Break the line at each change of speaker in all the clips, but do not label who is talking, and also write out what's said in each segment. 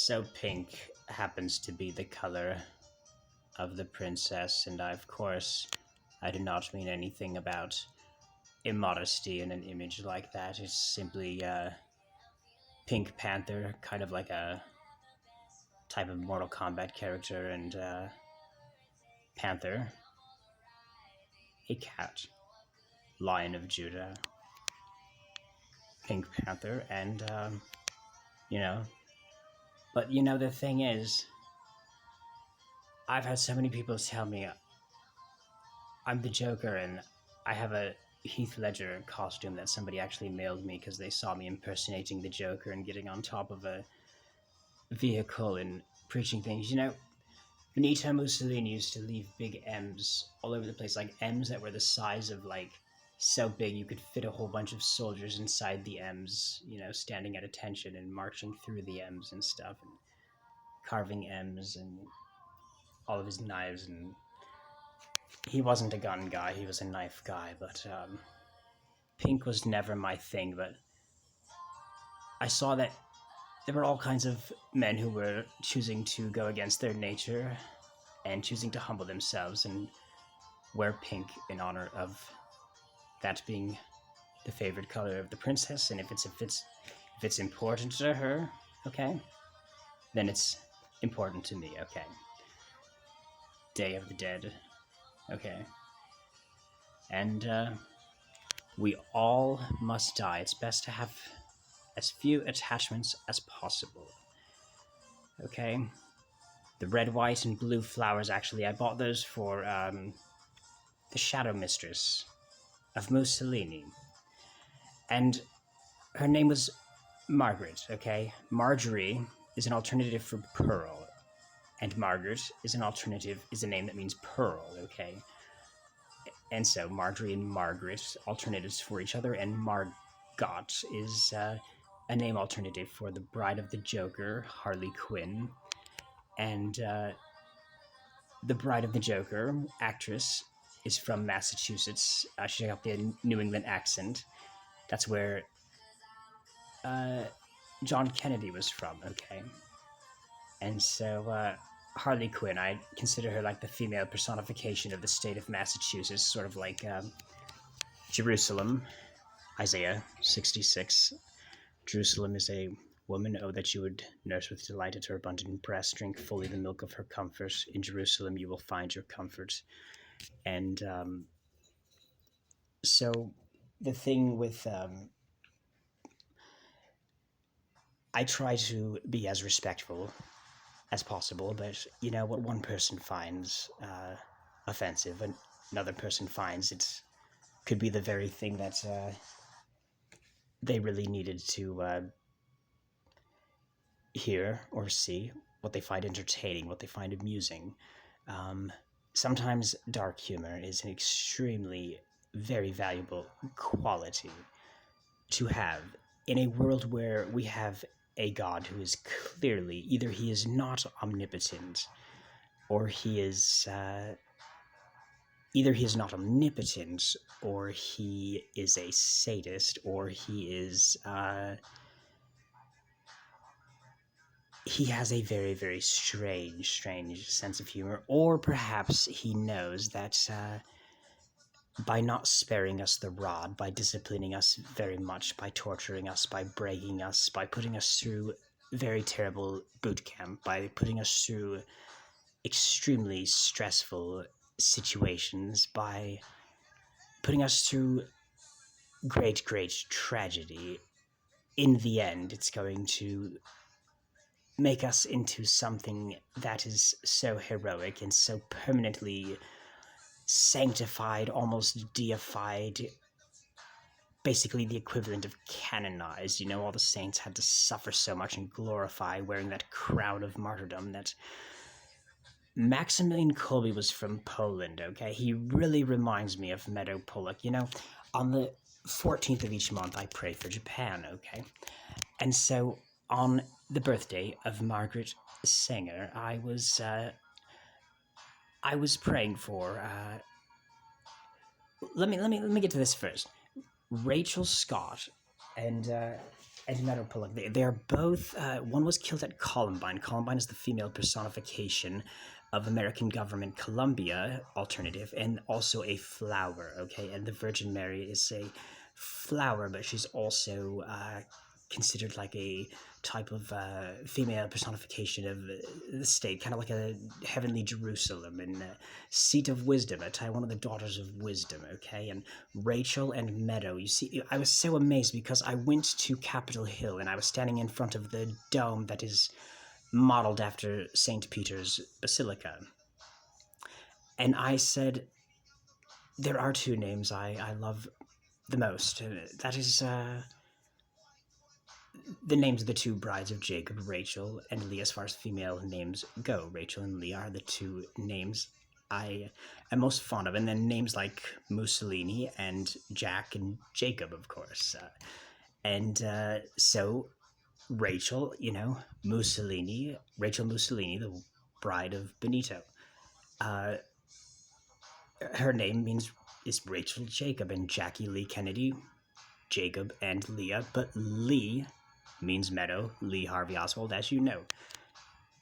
So pink happens to be the color of the princess, and of course, I do not mean anything about immodesty in an image like that. It's simply Pink Panther, kind of like a type of Mortal Kombat character, and Panther, a cat, Lion of Judah, Pink Panther, and you know. But the thing is, I've had so many people tell me I'm the Joker, and I have a Heath Ledger costume that somebody actually mailed me because they saw me impersonating the Joker and getting on top of a vehicle and preaching things. Benito Mussolini used to leave big M's all over the place, like M's that were the size of so big you could fit a whole bunch of soldiers inside the M's, standing at attention and marching through the M's and stuff, and carving M's and all of his knives. And he wasn't a gun guy, he was a knife guy, but pink was never my thing. But I saw that there were all kinds of men who were choosing to go against their nature and choosing to humble themselves and wear pink in honor of that being the favorite color of the princess. And if it's important to her, okay, then it's important to me. Okay, Day of the Dead. Okay, and we all must die. It's best to have as few attachments as possible. Okay, the red, white, and blue flowers. Actually, I bought those for the Shadow Mistress of Mussolini, and her name was Margaret. Okay, Marjorie is an alternative for Pearl, and Margaret is a name that means pearl. Okay, and so Marjorie and Margaret alternatives for each other, and Margot is a name alternative for the bride of the Joker, Harley Quinn, and the bride of the Joker actress is from Massachusetts. She got the New England accent. That's where John Kennedy was from. Okay, and so Harley Quinn, I consider her like the female personification of the state of Massachusetts, sort of like Jerusalem, Isaiah 66. Jerusalem is a woman, oh, that you would nurse with delight at her abundant breast, drink fully the milk of her comfort. In Jerusalem you will find your comfort. And so the thing with I try to be as respectful as possible, but what one person finds offensive, and another person finds it could be the very thing that they really needed to hear or see, what they find entertaining, what they find amusing. Sometimes dark humor is an extremely very valuable quality to have in a world where we have a God who is clearly either he is not omnipotent, or he is either he is not omnipotent, or he is a sadist, or he has a very, very strange sense of humor, or perhaps he knows that by not sparing us the rod, by disciplining us very much, by torturing us, by breaking us, by putting us through very terrible boot camp, by putting us through extremely stressful situations, by putting us through great tragedy, in the end, it's going to make us into something that is so heroic and so permanently sanctified, almost deified, basically the equivalent of canonized. All the saints had to suffer so much and glorify, wearing that crown of martyrdom. That Maximilian Kolbe was from Poland, okay? He really reminds me of Meadow. On the 14th of each month, I pray for Japan, okay? And so on the birthday of Margaret Sanger, I was praying for. Let me get to this first. Rachel Scott and and Meadow. They are both. One was killed at Columbine. Columbine is the female personification of American government Columbia alternative, and also a flower. Okay, and the Virgin Mary is a flower, but she's also considered like a type of female personification of the state, kind of like a heavenly Jerusalem and seat of wisdom, one of the daughters of wisdom. Okay, and Rachel and Meadow. You see, I was so amazed because I went to Capitol Hill and I was standing in front of the dome that is modeled after St. Peter's Basilica. And I said, there are two names I love the most. That is the names of the two brides of Jacob, Rachel and Leah, as far as female names go. Rachel and Leah are the two names I am most fond of. And then names like Mussolini and Jack and Jacob, of course. So Rachel, Rachel Mussolini, the bride of Benito. Uh, Her name is Rachel Jacob, and Jackie Lee Kennedy, Jacob and Leah, but Lee means Meadow, Lee Harvey Oswald, as you know.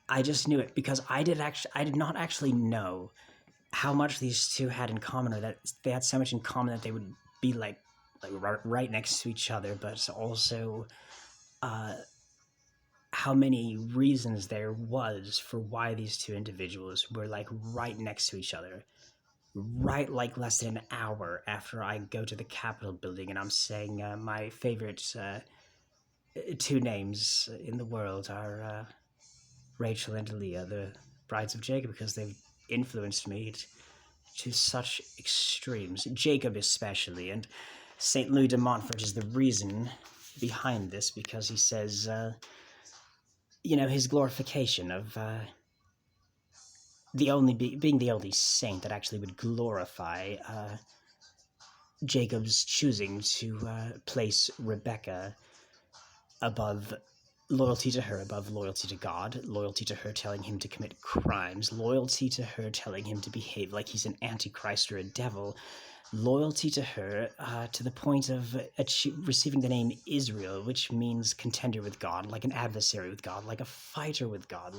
I just knew it because I did not actually know how much these two had in common, or that they had so much in common that they would be like right next to each other, but also how many reasons there was for why these two individuals were like right next to each other, right like less than an hour after I go to the Capitol building and I'm saying my favorite two names in the world are Rachel and Leah, the brides of Jacob, because they've influenced me to such extremes. Jacob especially, and St. Louis de Montfort is the reason behind this, because he says, his glorification of being the only saint that actually would glorify Jacob's choosing to place Rebecca above loyalty to her, above loyalty to God, loyalty to her telling him to commit crimes, loyalty to her telling him to behave like he's an antichrist or a devil, loyalty to her to the point of receiving the name Israel, which means contender with God, like an adversary with God, like a fighter with God,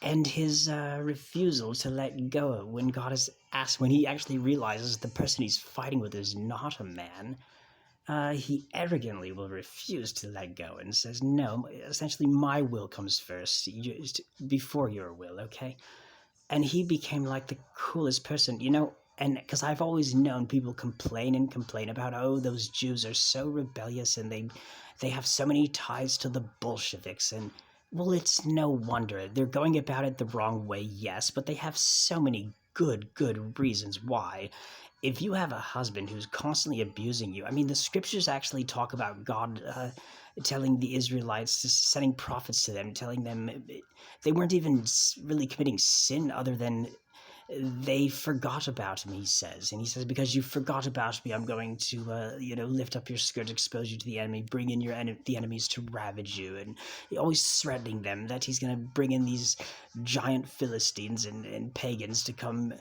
and his refusal to let go when God is asked, when he actually realizes the person he's fighting with is not a man. He arrogantly will refuse to let go and says, no, essentially my will comes first, before your will, okay? And he became like the coolest person, and because I've always known people complain about, oh, those Jews are so rebellious and they have so many ties to the Bolsheviks, and well, it's no wonder. They're going about it the wrong way, yes, but they have so many good reasons why. If you have a husband who's constantly abusing you, I mean, the scriptures actually talk about God telling the Israelites, sending prophets to them, telling them they weren't even really committing sin other than they forgot about me, he says. And he says, because you forgot about me, I'm going to, lift up your skirt, expose you to the enemy, bring in the enemies to ravage you. And always threatening them that he's going to bring in these giant Philistines and pagans to come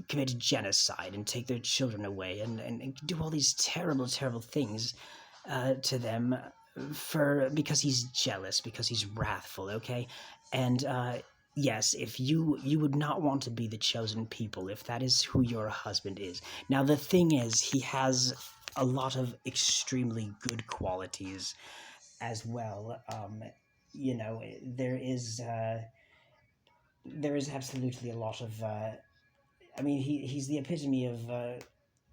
commit genocide and take their children away and do all these terrible things to them because he's jealous, because he's wrathful, okay? And yes, if you would not want to be the chosen people if that is who your husband is. Now the thing is, he has a lot of extremely good qualities as well. There is absolutely a lot of he's the epitome of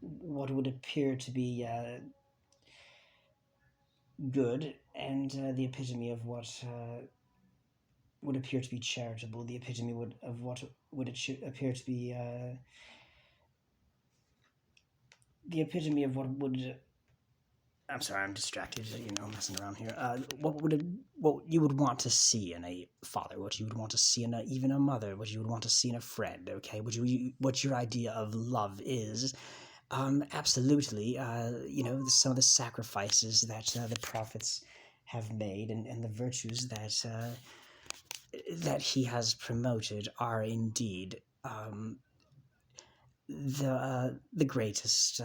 what would appear to be good, and the epitome of what would appear to be charitable, the epitome of what would appear to be the epitome of what would. I'm sorry, I'm distracted. Messing around here. What you would want to see in a father? What you would want to see in even a mother? What you would want to see in a friend? Okay, what your idea of love is? Absolutely. Some of the sacrifices that the prophets have made and the virtues that he has promoted are indeed the greatest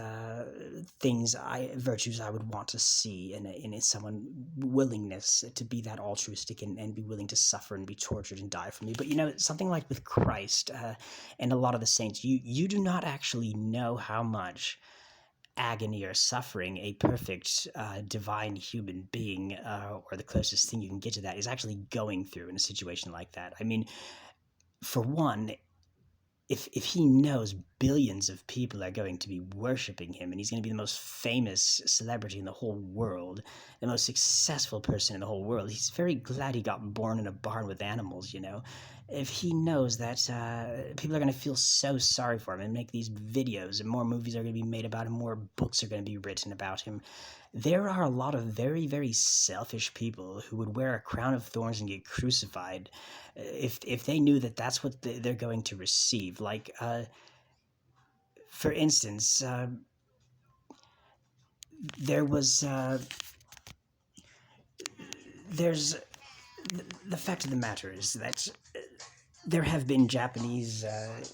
virtues I would want to see in someone willingness to be that altruistic and be willing to suffer and be tortured and die for me. But something like with Christ and a lot of the saints, you do not actually know how much agony or suffering a perfect divine human being or the closest thing you can get to that is actually going through in a situation like that. I mean, for one, if he knows billions of people are going to be worshiping him and he's going to be the most famous celebrity in the whole world, the most successful person in the whole world, he's very glad he got born in a barn with animals. If he knows that people are going to feel so sorry for him and make these videos and more movies are going to be made about him, more books are going to be written about him, there are a lot of very, very selfish people who would wear a crown of thorns and get crucified if they knew that that's what they're going to receive. Like, for instance, there was there's the fact of the matter is that there have been Japanese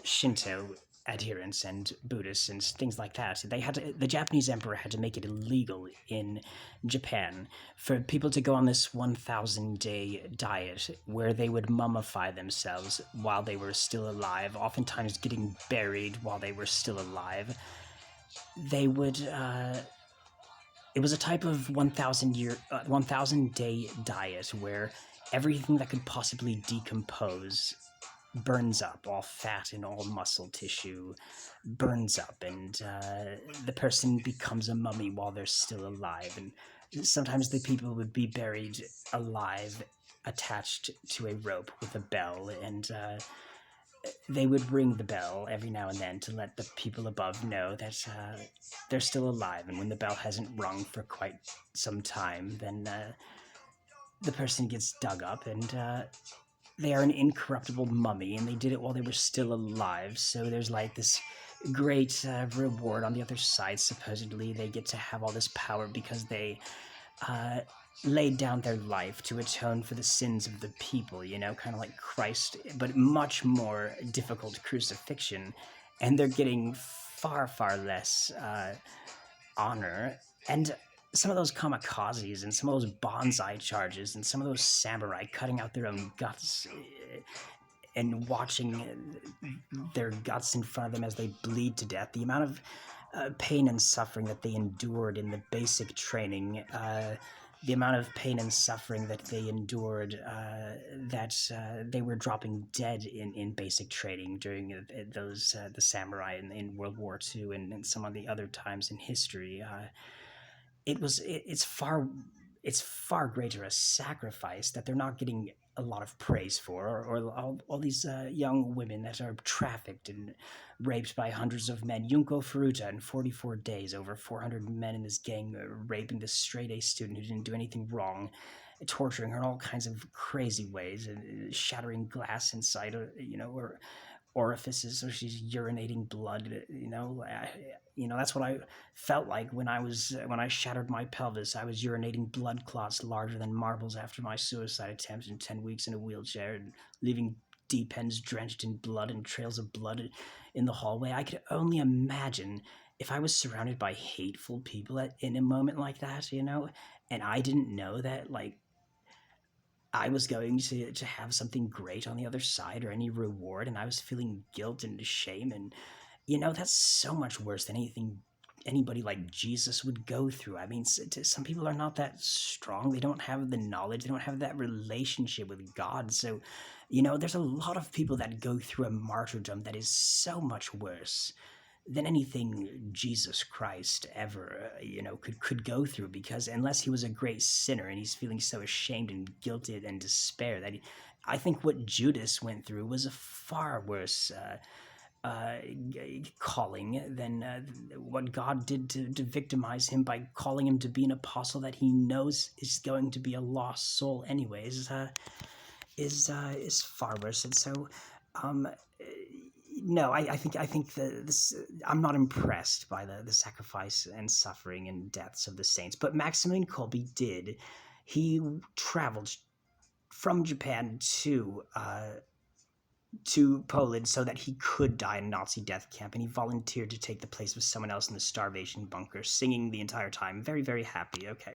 Shinto adherents and Buddhists and things like that. The Japanese emperor had to make it illegal in Japan for people to go on this 1,000-day diet where they would mummify themselves while they were still alive, oftentimes getting buried while they were still alive. They would it was a type of 1,000-day diet where everything that could possibly decompose burns up. All fat and all muscle tissue burns up, and the person becomes a mummy while they're still alive. And sometimes the people would be buried alive, attached to a rope with a bell, and they would ring the bell every now and then to let the people above know that they're still alive. And when the bell hasn't rung for quite some time, then the person gets dug up, and they are an incorruptible mummy, and they did it while they were still alive. So there's like this great reward on the other side. Supposedly they get to have all this power because they laid down their life to atone for the sins of the people, kind of like Christ, but much more difficult crucifixion. And they're getting far, far less honor. And some of those kamikazes and some of those bonsai charges and some of those samurai cutting out their own guts and watching their guts in front of them as they bleed to death, the amount of pain and suffering that they endured in the basic training, the amount of pain and suffering that they endured, that they were dropping dead in basic training during the samurai in World War II and some of the other times in history. It's far greater a sacrifice that they're not getting a lot of praise for, or all these young women that are trafficked and raped by hundreds of men. Junko Furuta in 44 days, over 400 men in this gang raping this straight-A student who didn't do anything wrong, torturing her in all kinds of crazy ways, and shattering glass inside, or orifices so she's urinating blood. That's what I felt like when I shattered my pelvis. I was urinating blood clots larger than marbles after my suicide attempt, in 10 weeks in a wheelchair and leaving deep ends drenched in blood and trails of blood in the hallway. I could only imagine if I was surrounded by hateful people in a moment like that, and I didn't know that, like, I was going to have something great on the other side or any reward, and I was feeling guilt and shame. And that's so much worse than anything anybody like Jesus would go through. I mean, some people are not that strong. They don't have the knowledge. They don't have that relationship with God. So there's a lot of people that go through a martyrdom that is so much worse than anything Jesus Christ ever, could go through. Because unless he was a great sinner and he's feeling so ashamed and guilted and despair, that I think what Judas went through was a far worse calling than what God did to victimize him by calling him to be an apostle that he knows is going to be a lost soul anyways, is far worse. And so no, I think this. I'm not impressed by the sacrifice and suffering and deaths of the saints. But Maximilian Kolbe did. He traveled from Japan to to Poland so that he could die in a Nazi death camp, and he volunteered to take the place of someone else in the starvation bunker, singing the entire time. Very, very happy. Okay.